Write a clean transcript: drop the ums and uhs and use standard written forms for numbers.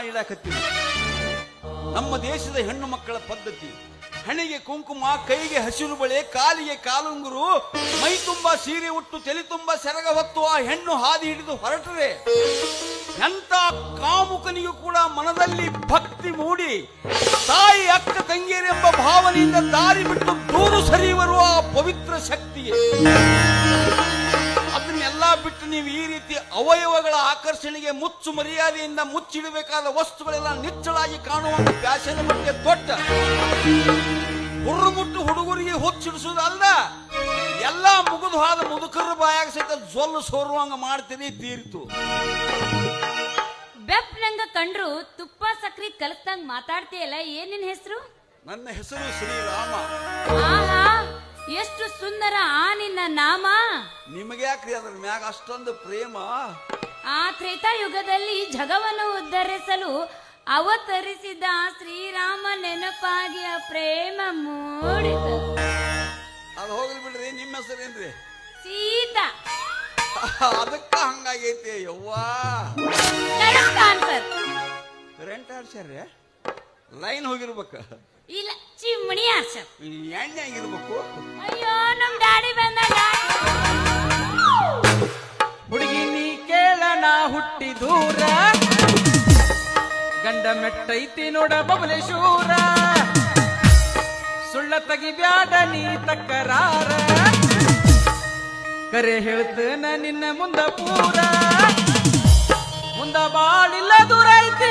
ಇಡಕತ್ತೀವಿ. ನಮ್ಮ ದೇಶದ ಹೆಣ್ಣು ಮಕ್ಕಳ ಪದ್ಧತಿ, ಹಣೆಗೆ ಕುಂಕುಮ, ಕೈಗೆ ಹಸಿರು ಬಳೆ, ಕಾಲಿಗೆ ಕಾಲುಂಗುರು, ಮೈ ತುಂಬಾ ಸೀರೆ ಉಟ್ಟು ತಲೆ ತುಂಬಾ ಸೆರಗ ಹೊತ್ತು ಆ ಹೆಣ್ಣು ಹಾದಿ ಹಿಡಿದು ಹೊರಟರೆ ಎಂತ ಕಾಮುಕನಿಗೂ ಕೂಡ ಮನದಲ್ಲಿ ಭಕ್ತಿ ಮೂಡಿ ತಾಯಿ ಅಕ್ಕ ತಂಗಿಯರೆಂಬ ಭಾವನೆಯಿಂದ ದಾರಿ ಬಿಟ್ಟು ದೂರು ಸರಿಯುವರು ಆ ಪವಿತ್ರ ಶಕ್ತಿಗೆ. ಅದನ್ನೆಲ್ಲ ಬಿಟ್ಟು ನೀವು ಈ ರೀತಿ ಅವಯವಗಳ ಆಕರ್ಷಣೆಗೆ ಮುಚ್ಚು ಮರ್ಯಾದೆಯಿಂದ ಮುಚ್ಚಿಡಬೇಕಾದ ವಸ್ತುಗಳೆಲ್ಲ ನಿಚ್ಚಳಾಗಿ ಕಾಣುವಂತ ಫ್ಯಾಷನ್ ಬಗ್ಗೆ ದೊಡ್ಡ ಹುರುಮುಟ್ಟು ಹುಡುಗರಿಗೆ ಹುಚ್ಚಿಡಿಸುವುದಲ್ಲ, ಎಲ್ಲ ಮುಗಿದು ಹಾದ ಮುದುಕರ ಬಾಯಾಗ ಸಹಿತ ಜೊಲ್ಲು ಸೋರುವಂಗ ಮಾಡ್ತೀರಿ ತೀರ್ತು. ಬೆಪ್ ನಂಗ ಕಂಡ್ರು ತುಪ್ಪ ಸಕ್ರಿ ಕಲಸ್ದಂಗ್ ಮಾತಾಡ್ತೀಯಲ್ಲ, ಏನ್ ನಿನ್ ಹೆಸರು? ನನ್ನ ಹೆಸರು ಶ್ರೀರಾಮ. ಆಹಾ, ಎಷ್ಟು ಸುಂದರ ಆ ನಿನ್ನ ನಾಮ. ನಿಮಗೆ ಯಾಕ್ರಿ ಅದ್ರ ಮ್ಯಾಗ ಅಷ್ಟೊಂದು ಪ್ರೇಮ? ಆ ತ್ರೇತಾಯುಗದಲ್ಲಿ ಜಗವನ್ನು ಉದ್ಧರಿಸಲು ಅವತರಿಸಿದ ಶ್ರೀರಾಮ ನೆನಪಾಗಿ ಆ ಪ್ರೇಮ ಮೂಡಿತು. ಅದು ಹೋಗ್ಲಿ ಬಿಡ್ರಿ, ನಿಮ್ಮ ಹೆಸರೇನ್ರಿ? ಸೀತಾ. ಅದಕ್ಕ ಹಂಗಾಗೈತಿ ಯವ್ವಾ. ಕರೆಂಟ್ ಆಡ್ಸ್ಯಾರ, ಲೈನ್ ಹೋಗಿರ್ಬೇಕ, ಇಲ್ಲ ಚಿಮ್ಮಣಿ ಆರ್ಸ, ಎಣ್ಣೆ ಆಗಿರ್ಬೇಕು. ಅಯ್ಯೋ ನಮ್ ಡ್ಯಾಡಿ ಬಂದಾಗ. ಹುಡುಗಿ ನೀ ಕೇಳಣ ಹುಟ್ಟಿ ದೂರ, ಗಂಡ ಮೆಟ್ಟೈತಿ ನೋಡ ಬಬಲೇಶೂರ, ಸುಳ್ಳ ತಗಿಬ್ಯಾಡ ನೀ ತಕ್ಕರಾರ, ಕರೆ ಹೇಳ್ತೇನ ನಿನ್ನ ಮುಂದ ಪೂರ, ಮುಂದ ಬಾಳಿಲ್ಲ ದೂರ ಐತಿ